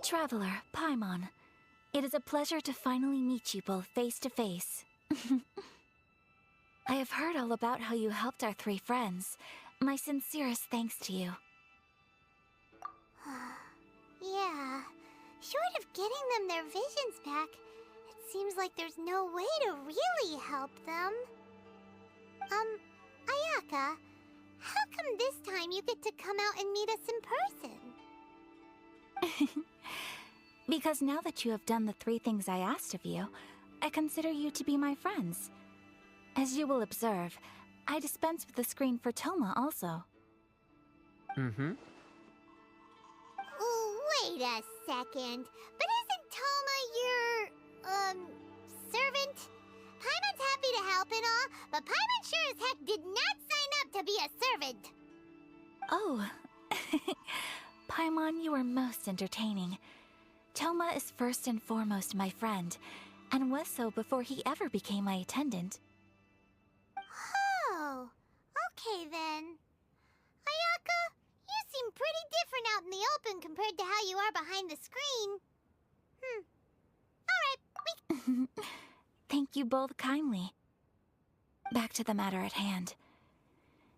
Traveler, Paimon, it is a pleasure to finally meet you both face to face. I have heard all about how you helped our 3 friends. My sincerest thanks to you. Yeah, short of getting them their visions back, it seems like there's no way to really help them. Ayaka, how come this time you get to come out and meet us in person? Because now that you have done the 3 things I asked of you, I consider you to be my friends. As you will observe, I dispense with the screen for Toma also. Wait a second. But isn't Toma your, servant? Paimon's happy to help and all, but Paimon sure as heck did not sign up to be a servant. Oh. Paimon, you are most entertaining. Toma is first and foremost my friend, and was so before he ever became my attendant. Oh, okay then. Ayaka, you seem pretty different out in the open compared to how you are behind the screen. Alright, Thank you both kindly. Back to the matter at hand.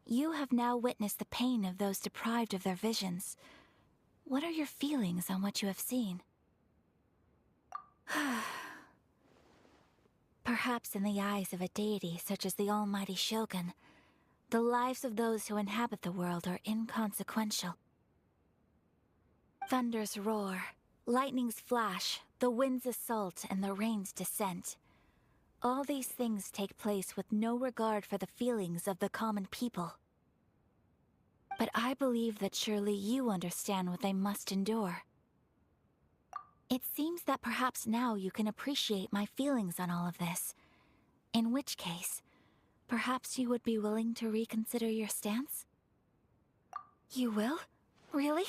You have now witnessed the pain of those deprived of their visions. What are your feelings on what you have seen? Perhaps in the eyes of a deity such as the almighty Shogun, the lives of those who inhabit the world are inconsequential. Thunders roar, lightnings flash, the winds assault, and the rains descent. All these things take place with no regard for the feelings of the common people. But I believe that surely you understand what they must endure. It seems that perhaps now you can appreciate my feelings on all of this. In which case, perhaps you would be willing to reconsider your stance? You will? Really?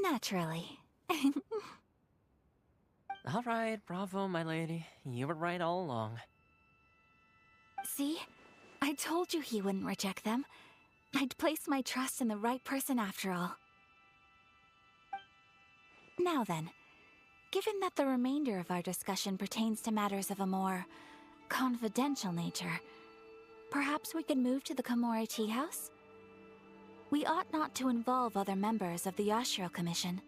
Naturally. All right, bravo, my lady. You were right all along. See? I told you he wouldn't reject them. I'd placed my trust in the right person after all. Now then, given that the remainder of our discussion pertains to matters of a more confidential nature, perhaps we could move to the Komori Tea House? We ought not to involve other members of the Yashiro Commission.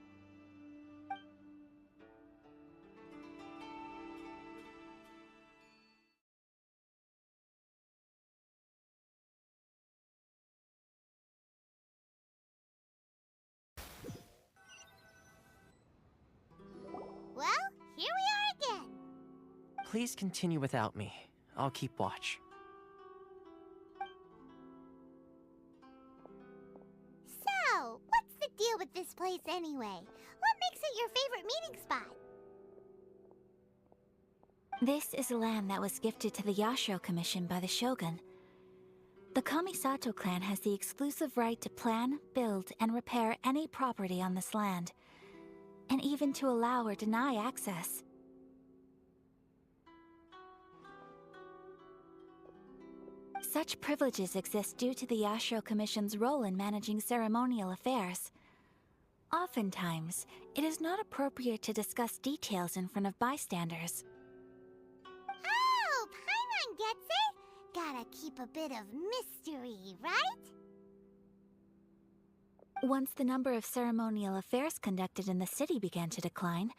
well, here we are again. Please continue without me. I'll keep watch. So, what's the deal with this place anyway? What makes it your favorite meeting spot? This is land that was gifted to the Yashiro Commission by the Shogun. The Kamisato clan has the exclusive right to plan, build, and repair any property on this land, and even to allow or deny access. Such privileges exist due to the Yashiro Commission's role in managing ceremonial affairs. Oftentimes, it is not appropriate to discuss details in front of bystanders. Oh, Paimon gets it. Gotta keep a bit of mystery, right? Once the number of ceremonial affairs conducted in the city began to decline,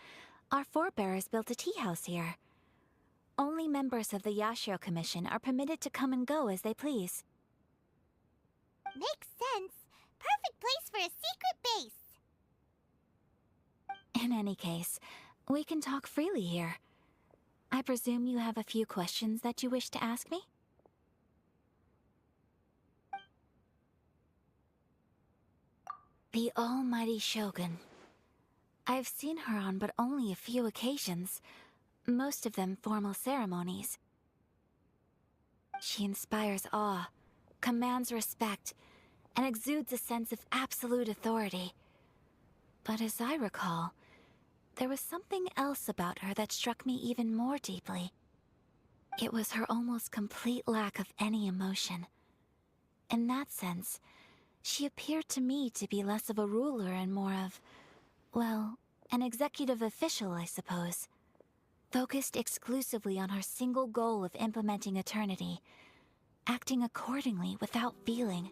our forebears built a tea house here. Only members of the Yashiro Commission are permitted to come and go as they please. Makes sense. Perfect place for a secret base. In any case, we can talk freely here. I presume you have a few questions that you wish to ask me? The almighty Shogun. I've seen her on but only a few occasions, most of them formal ceremonies. She inspires awe, commands respect, and exudes a sense of absolute authority. But as I recall, there was something else about her that struck me even more deeply. It was her almost complete lack of any emotion. In that sense, she appeared to me to be less of a ruler and more of, well, an executive official, I suppose. Focused exclusively on her single goal of implementing eternity, acting accordingly without feeling.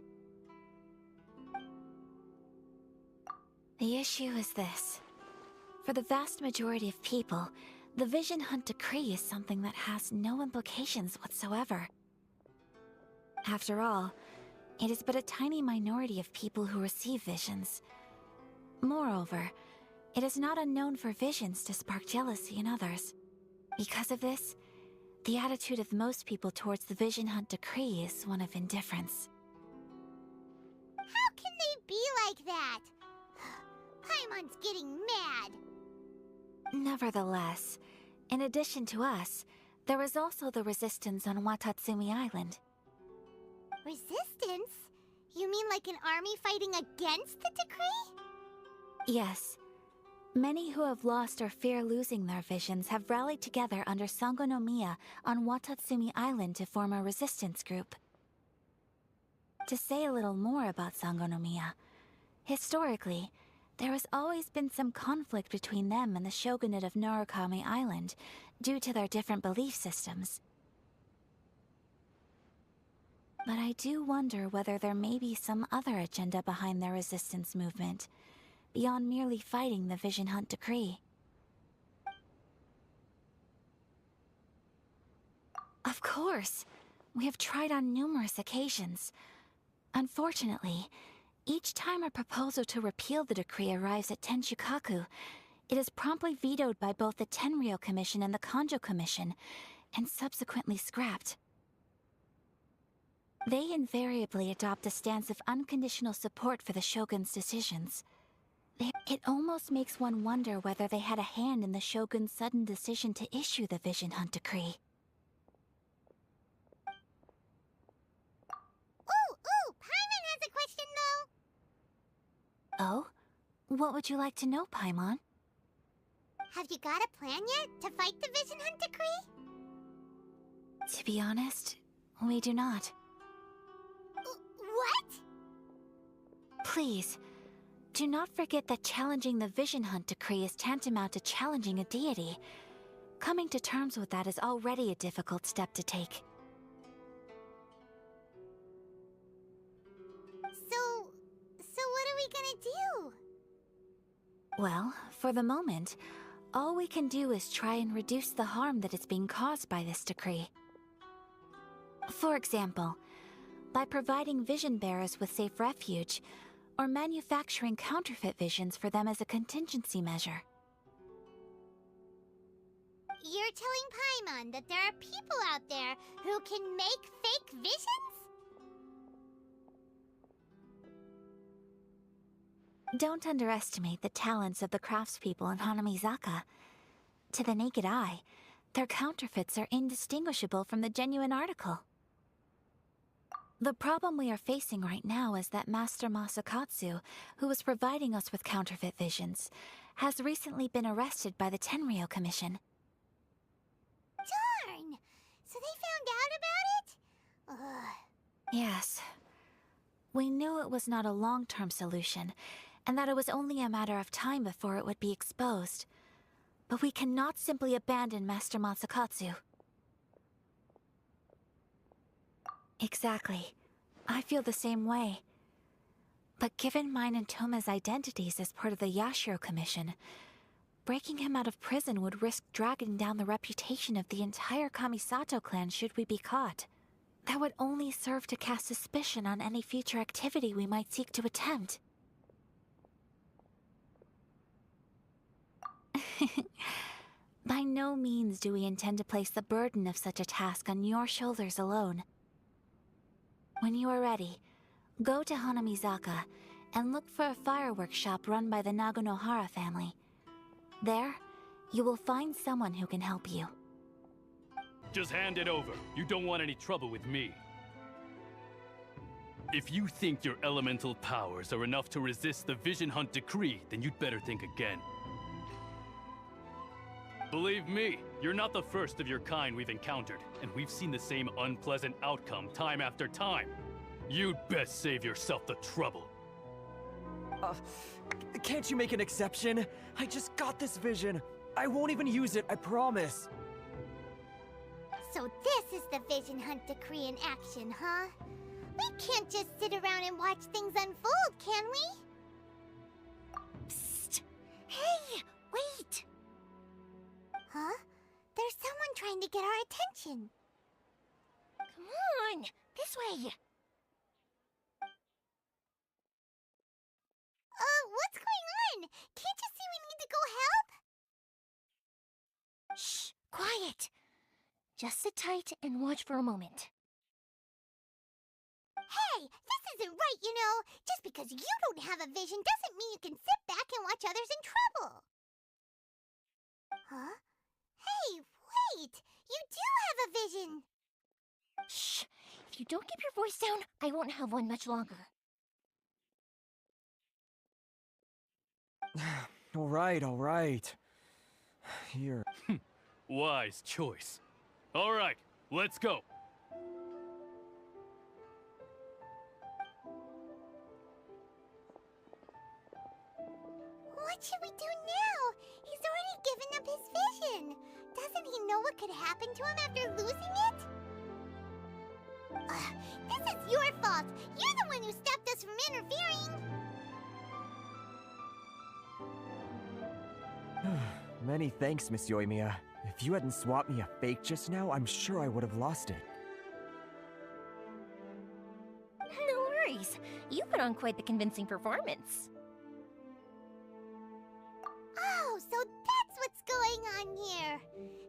The issue is this. For the vast majority of people, the Vision Hunt Decree is something that has no implications whatsoever. After all, it is but a tiny minority of people who receive visions. Moreover, it is not unknown for visions to spark jealousy in others. Because of this, the attitude of most people towards the Vision Hunt Decree is one of indifference. How can they be like that? Paimon's getting mad. Nevertheless, in addition to us, there is also the resistance on Watatsumi Island. Resistance? You mean like an army fighting against the decree? Yes. Many who have lost or fear losing their visions have rallied together under Sangonomiya on Watatsumi Island to form a resistance group. To say a little more about Sangonomiya, historically, there has always been some conflict between them and the shogunate of Narukami Island due to their different belief systems. But I do wonder whether there may be some other agenda behind their resistance movement, beyond merely fighting the Vision Hunt Decree. Of course! We have tried on numerous occasions. Unfortunately, each time a proposal to repeal the decree arrives at Tenshukaku, it is promptly vetoed by both the Tenryou Commission and the Kanjo Commission, and subsequently scrapped. They invariably adopt a stance of unconditional support for the shogun's decisions. It almost makes one wonder whether they had a hand in the shogun's sudden decision to issue the Vision Hunt Decree. Ooh, Paimon has a question though. Oh? What would you like to know, Paimon? Have you got a plan yet to fight the Vision Hunt Decree? To be honest, we do not. What? Please, do not forget that challenging the Vision Hunt Decree is tantamount to challenging a deity. Coming to terms with that is already a difficult step to take. So what are we gonna do? Well, for the moment, all we can do is try and reduce the harm that is being caused by this decree. For example, by providing vision bearers with safe refuge, or manufacturing counterfeit visions for them as a contingency measure. You're telling Paimon that there are people out there who can make fake visions? Don't underestimate the talents of the craftspeople in Hanamizaka. To the naked eye, their counterfeits are indistinguishable from the genuine article. The problem we are facing right now is that Master Masakatsu, who was providing us with counterfeit visions, has recently been arrested by the Tenryou Commission. Darn! So they found out about it? Ugh. Yes. We knew it was not a long-term solution, and that it was only a matter of time before it would be exposed. But we cannot simply abandon Master Masakatsu. Exactly. I feel the same way. But given mine and Toma's identities as part of the Yashiro Commission, breaking him out of prison would risk dragging down the reputation of the entire Kamisato clan should we be caught. That would only serve to cast suspicion on any future activity we might seek to attempt. By no means do we intend to place the burden of such a task on your shoulders alone. When you are ready, go to Hanamizaka and look for a fireworks shop run by the Naganohara family. There, you will find someone who can help you. Just hand it over. You don't want any trouble with me. If you think your elemental powers are enough to resist the Vision Hunt Decree, then you'd better think again. Believe me, you're not the first of your kind we've encountered, and we've seen the same unpleasant outcome time after time. You'd best save yourself the trouble. Can't you make an exception? I just got this vision. I won't even use it, I promise. So this is the vision hunt decree in action, huh? We can't just sit around and watch things unfold, can we? Psst! Hey, wait! Huh? There's someone trying to get our attention. Come on, this way! What's going on? Can't you see we need to go help? Shh, quiet! Just sit tight and watch for a moment. Hey, this isn't right, you know. Just because you don't have a vision doesn't mean you can sit back and watch others in trouble. Huh? Hey, wait! You do have a vision! Shh! If you don't keep your voice down, I won't have one much longer. All right. Here. Wise choice. All right, let's go. What should we do now? He's already given up his vision. Doesn't he know what could happen to him after losing it? This is your fault. You're the one who stopped us from interfering. Many thanks, Miss Yoimiya. If you hadn't swapped me a fake just now, I'm sure I would have lost it. No worries. You put on quite the convincing performance. Oh, so that's what's going on here.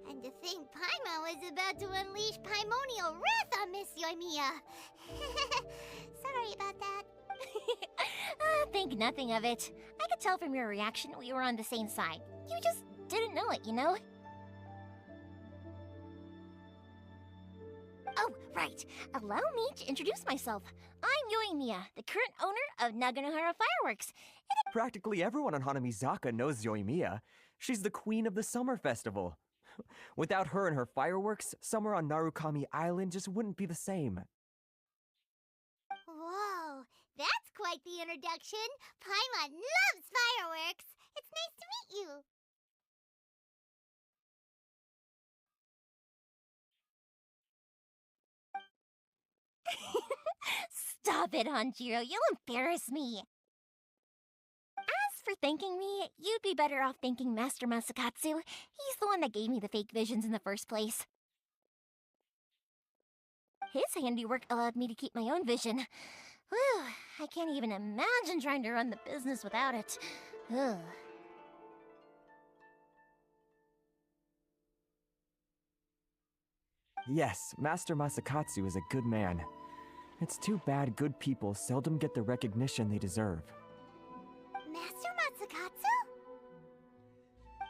And to think Paimon was about to unleash Paimonial wrath on Miss Yoimiya. Sorry about that. Think nothing of it. I could tell from your reaction we were on the same side. You just didn't know it, you know? Oh, right. Allow me to introduce myself. I'm Yoimiya, the current owner of Naganohara Fireworks. Practically everyone on Hanamizaka knows Yoimiya. She's the queen of the summer festival. Without her and her fireworks, summer on Narukami Island just wouldn't be the same. Whoa, that's quite the introduction. Paimon loves fireworks. It's nice to meet you. Stop it, Hanjiro. You'll embarrass me. As for thanking me, you'd be better off thanking Master Masakatsu. He's the one that gave me the fake visions in the first place. His handiwork allowed me to keep my own vision. Whew, I can't even imagine trying to run the business without it. Ugh. Yes, Master Masakatsu is a good man. It's too bad good people seldom get the recognition they deserve. Master Masakatsu?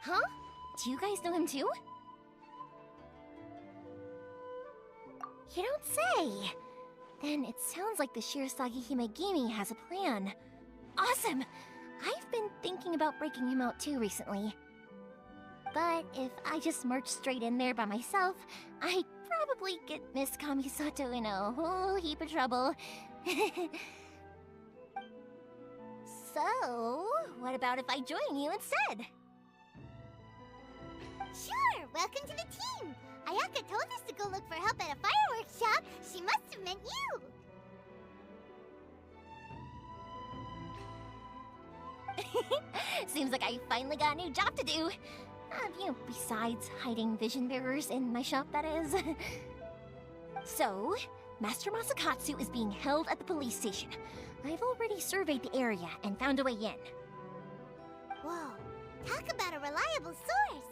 Huh? Do you guys know him too? You don't say! Then it sounds like the Shirasagi Himegimi has a plan. Awesome! I've been thinking about breaking him out too recently. But if I just march straight in there by myself, I'd probably get Miss Kamisato in a whole heap of trouble. So, what about if I join you instead? Sure, welcome to the team. Ayaka told us to go look for help at a fireworks shop. She must have meant you. Seems like I finally got a new job to do. Besides hiding vision bearers in my shop, that is. So, Master Masakatsu is being held at the police station. I've already surveyed the area and found a way in. Whoa, talk about a reliable source.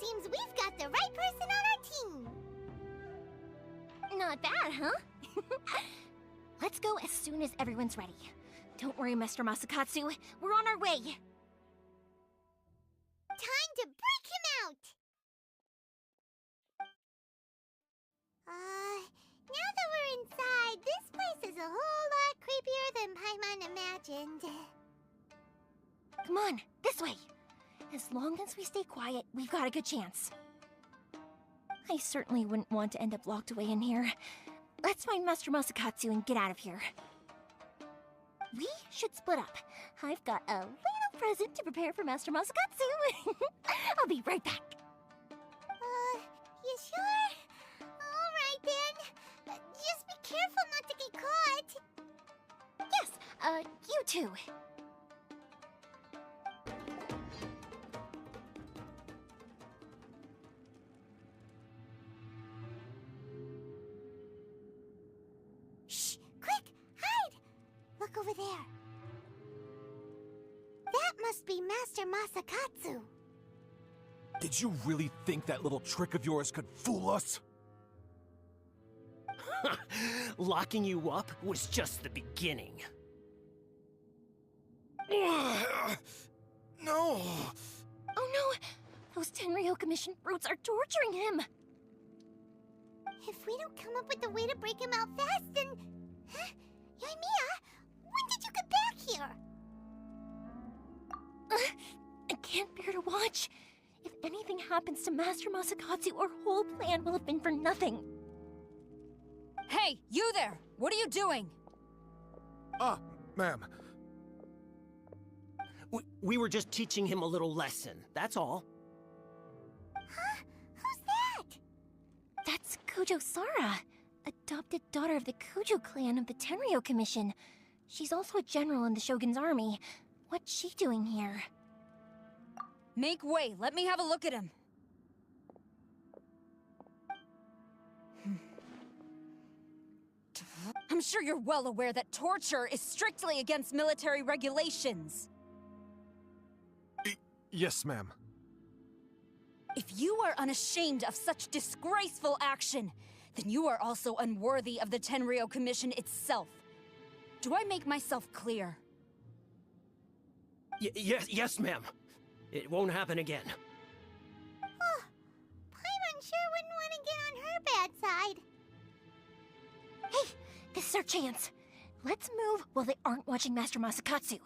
Seems we've got the right person on our team. Not bad, huh? Let's go as soon as everyone's ready. Don't worry, Master Masakatsu. We're on our way. Time to break him out! Now that we're inside, this place is a whole lot creepier than Paimon imagined. Come on, this way. As long as we stay quiet, we've got a good chance. I certainly wouldn't want to end up locked away in here. Let's find Master Masakatsu and get out of here. We should split up. I've got a little present to prepare for Master Masakatsu. I'll be right back. You sure? Alright then. Just be careful not to get caught. Yes, you too. Shh! Quick! Hide! Look over there. That must be Master Masakatsu. Did you really think that little trick of yours could fool us? Locking you up was just the beginning. No! Oh no! Those Tenryou Commission brutes are torturing him! If we don't come up with a way to break him out fast, then... Huh? Yoimiya, when did you get back here? I can't bear to watch. If anything happens to Master Masakatsu, our whole plan will have been for nothing. Hey, you there! What are you doing? Ma'am. We were just teaching him a little lesson, that's all. Huh? Who's that? That's Kujo Sara, adopted daughter of the Kujo clan of the Tenryou Commission. She's also a general in the Shogun's army. What's she doing here? Make way, let me have a look at him. I'm sure you're well aware that torture is strictly against military regulations. Yes, ma'am. If you are unashamed of such disgraceful action, then you are also unworthy of the Tenryou Commission itself. Do I make myself clear? Yes, ma'am. It won't happen again. Oh, Paimon sure wouldn't want to get on her bad side. Hey, this is our chance. Let's move while they aren't watching Master Masakatsu.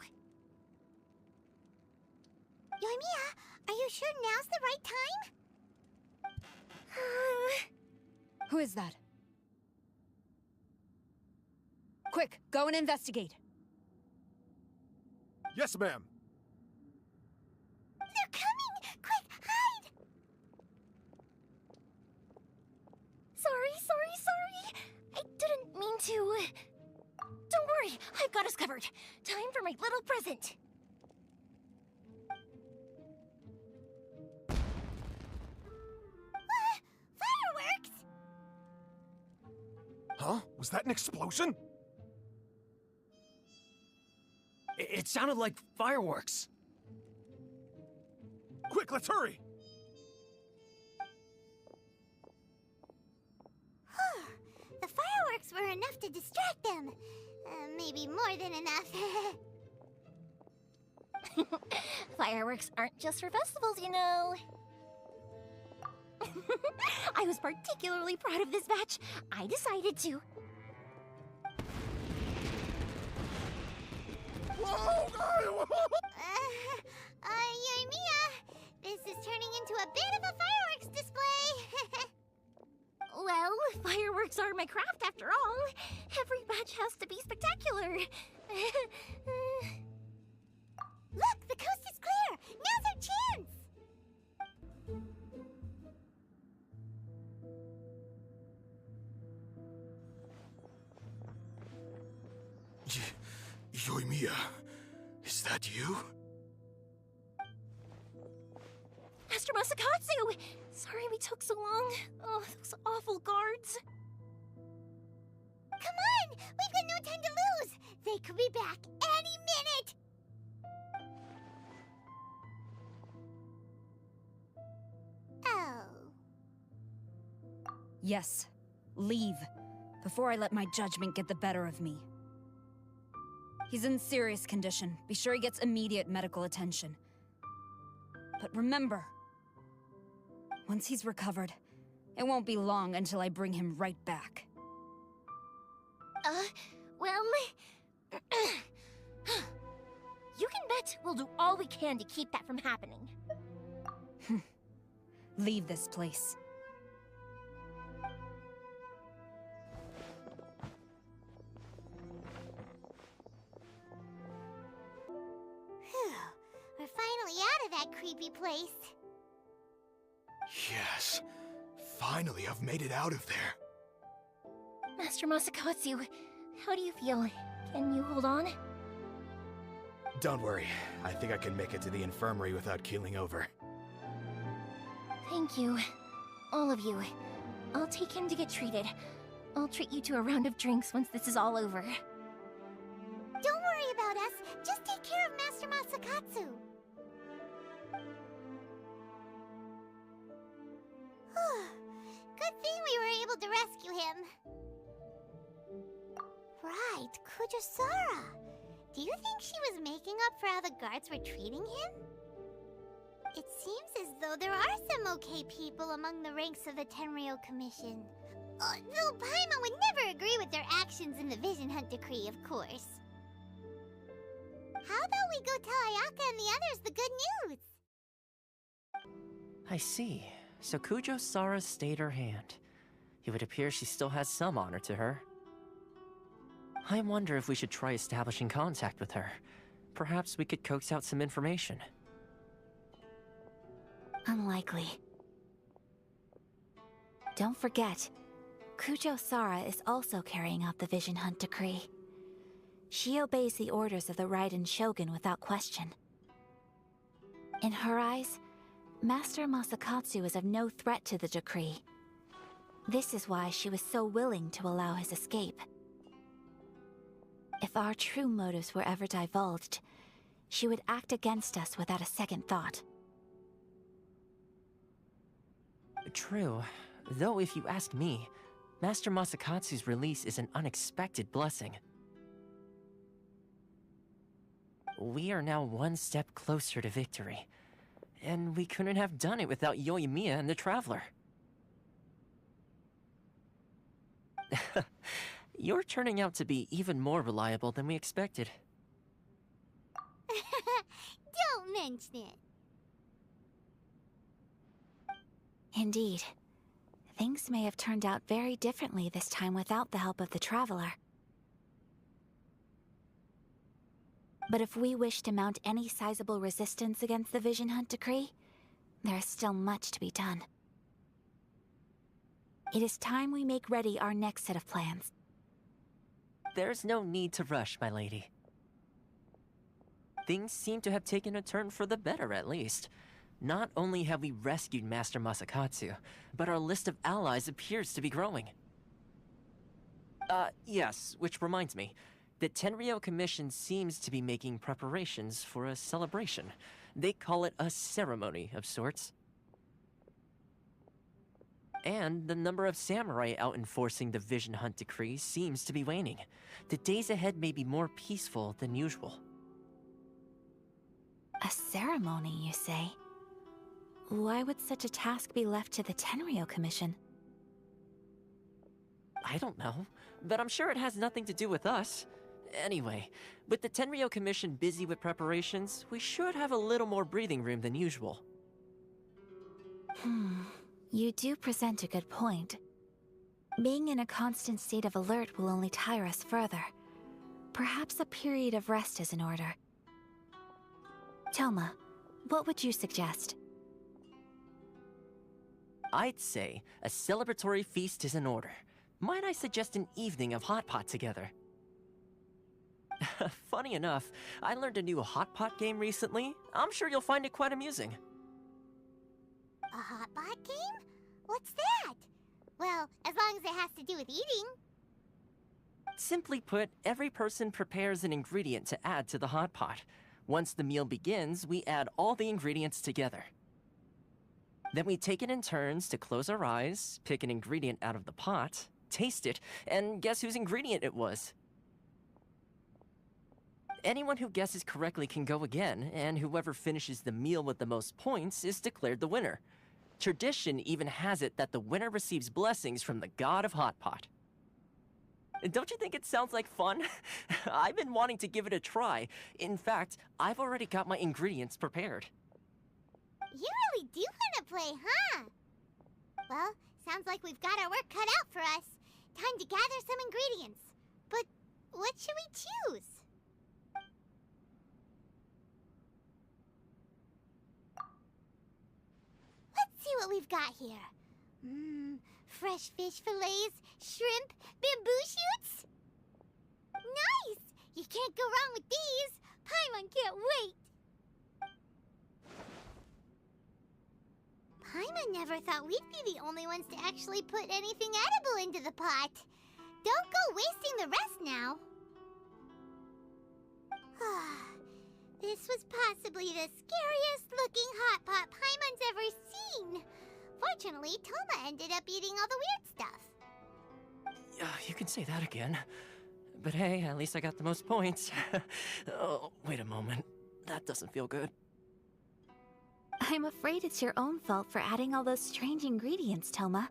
Yoimiya, are you sure now's the right time? Who is that? Quick, go and investigate. Yes, ma'am. They're coming! Quick, hide! Sorry. I didn't mean to... Don't worry, I've got us covered. Time for my little present. Fireworks! Huh? Was that an explosion? It sounded like fireworks. Quick, let's hurry! The fireworks were enough to distract them. Maybe more than enough. Fireworks aren't just for festivals, you know. I was particularly proud of this batch. I decided to. Yoimiya, this is turning into a bit of a fireworks display. Well, fireworks are my craft after all. Every batch has to be spectacular. Look, the coast is clear. Now's our chance. Yoimiya, is that you? Master Masakatsu! Sorry we took so long. Oh, those awful guards. Come on! We've got no time to lose! They could be back any minute! Oh. Yes, leave, before I let my judgment get the better of me. He's in serious condition. Be sure he gets immediate medical attention. But remember, once he's recovered, it won't be long until I bring him right back. Well... You can bet right, we'll do all we can to keep that from happening. Leave this place. Phew. We're finally out of that creepy place. Yes. Finally, I've made it out of there. Master Masakatsu, how do you feel? Can you hold on? Don't worry. I think I can make it to the infirmary without keeling over. Thank you. All of you. I'll take him to get treated. I'll treat you to a round of drinks once this is all over. Don't worry about us. Just take care of Master Masakatsu. Good thing we were able to rescue him. Right, Kujosara. Do you think she was making up for how the guards were treating him? It seems as though there are some okay people among the ranks of the Tenryou Commission. Though Paimon would never agree with their actions in the Vision Hunt Decree, of course. How about we go tell Ayaka and the others the good news? I see. So Kujosara stayed her hand. It would appear she still has some honor to her. I wonder if we should try establishing contact with her. Perhaps we could coax out some information. Unlikely. Don't forget, Kujosara is also carrying out the Vision Hunt Decree. She obeys the orders of the Raiden Shogun without question. In her eyes, Master Masakatsu is of no threat to the decree. This is why she was so willing to allow his escape. If our true motives were ever divulged, she would act against us without a second thought. True. Though if you ask me, Master Masakatsu's release is an unexpected blessing. We are now one step closer to victory. And we couldn't have done it without Yoimiya and the Traveler. You're turning out to be even more reliable than we expected. Don't mention it. Indeed. Things may have turned out very differently this time without the help of the Traveler. But if we wish to mount any sizable resistance against the Vision Hunt Decree, there is still much to be done. It is time we make ready our next set of plans. There's no need to rush, my lady. Things seem to have taken a turn for the better, at least. Not only have we rescued Master Masakatsu, but our list of allies appears to be growing. Yes, which reminds me. The Tenryou Commission seems to be making preparations for a celebration. They call it a ceremony of sorts. And the number of samurai out enforcing the Vision Hunt Decree seems to be waning. The days ahead may be more peaceful than usual. A ceremony, you say? Why would such a task be left to the Tenryou Commission? I don't know, but I'm sure it has nothing to do with us. Anyway, with the Tenryou Commission busy with preparations, we should have a little more breathing room than usual. You do present a good point. Being in a constant state of alert will only tire us further. Perhaps a period of rest is in order. Toma, what would you suggest? I'd say a celebratory feast is in order. Might I suggest an evening of hot pot together? Funny enough, I learned a new hot pot game recently. I'm sure you'll find it quite amusing. A hot pot game? What's that? Well, as long as it has to do with eating. Simply put, every person prepares an ingredient to add to the hot pot. Once the meal begins, we add all the ingredients together. Then we take it in turns to close our eyes, pick an ingredient out of the pot, taste it, and guess whose ingredient it was. Anyone who guesses correctly can go again, and whoever finishes the meal with the most points is declared the winner. Tradition even has it that the winner receives blessings from the god of Hot Pot. Don't you think it sounds like fun? I've been wanting to give it a try. In fact, I've already got my ingredients prepared. You really do want to play, huh? Well, sounds like we've got our work cut out for us. Time to gather some ingredients. But what should we choose? Let's see what we've got here. Fresh fish fillets, shrimp, bamboo shoots. Nice! You can't go wrong with these. Paimon can't wait. Paimon never thought we'd be the only ones to actually put anything edible into the pot. Don't go wasting the rest now. This was possibly the scariest looking hot pot Paimon's ever seen. Fortunately, Toma ended up eating all the weird stuff. You can say that again. But hey, at least I got the most points. Oh, wait a moment. That doesn't feel good. I'm afraid it's your own fault for adding all those strange ingredients, Toma.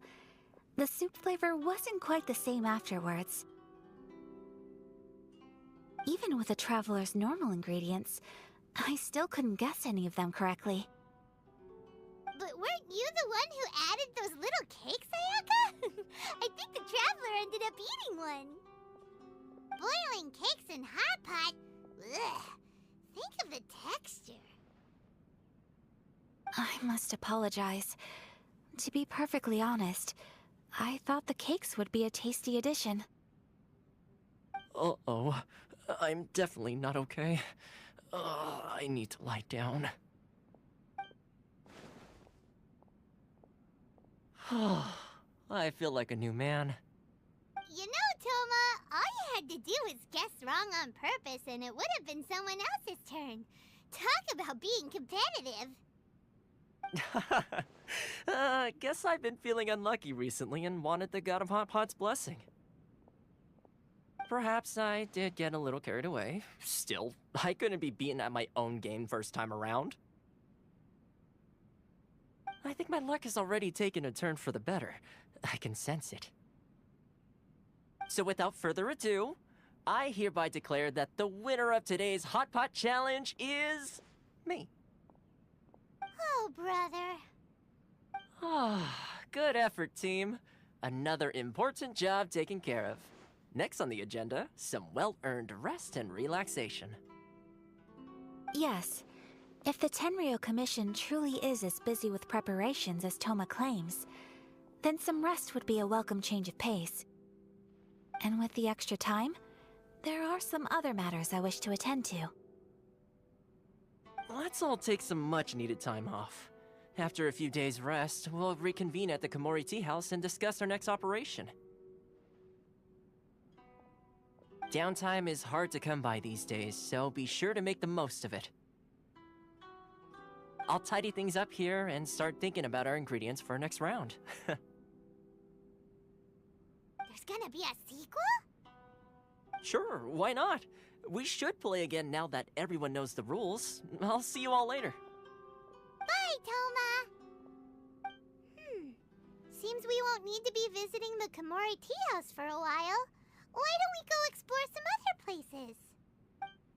The soup flavor wasn't quite the same afterwards. Even with the Traveler's normal ingredients, I still couldn't guess any of them correctly. But weren't you the one who added those little cakes, Ayaka? I think the Traveler ended up eating one. Boiling cakes in hot pot? Ugh. Think of the texture. I must apologize. To be perfectly honest, I thought the cakes would be a tasty addition. Uh-oh. I'm definitely not okay. I need to lie down. I feel like a new man. You know, Toma, all you had to do was guess wrong on purpose and it would have been someone else's turn. Talk about being competitive. Guess I've been feeling unlucky recently and wanted the God of Hot Pot's blessing. Perhaps I did get a little carried away. Still, I couldn't be beaten at my own game first time around. I think my luck has already taken a turn for the better. I can sense it. So without further ado, I hereby declare that the winner of today's Hot Pot Challenge is me. Oh, brother. Good effort, team. Another important job taken care of. Next on the agenda, some well-earned rest and relaxation. Yes. If the Tenryou Commission truly is as busy with preparations as Toma claims, then some rest would be a welcome change of pace. And with the extra time, there are some other matters I wish to attend to. Let's all take some much-needed time off. After a few days' rest, we'll reconvene at the Komori Tea House and discuss our next operation. Downtime is hard to come by these days, so be sure to make the most of it. I'll tidy things up here and start thinking about our ingredients for our next round. There's gonna be a sequel? Sure, why not? We should play again now that everyone knows the rules. I'll see you all later. Bye, Toma! Seems we won't need to be visiting the Komori Tea House for a while. Why don't we go explore some other places?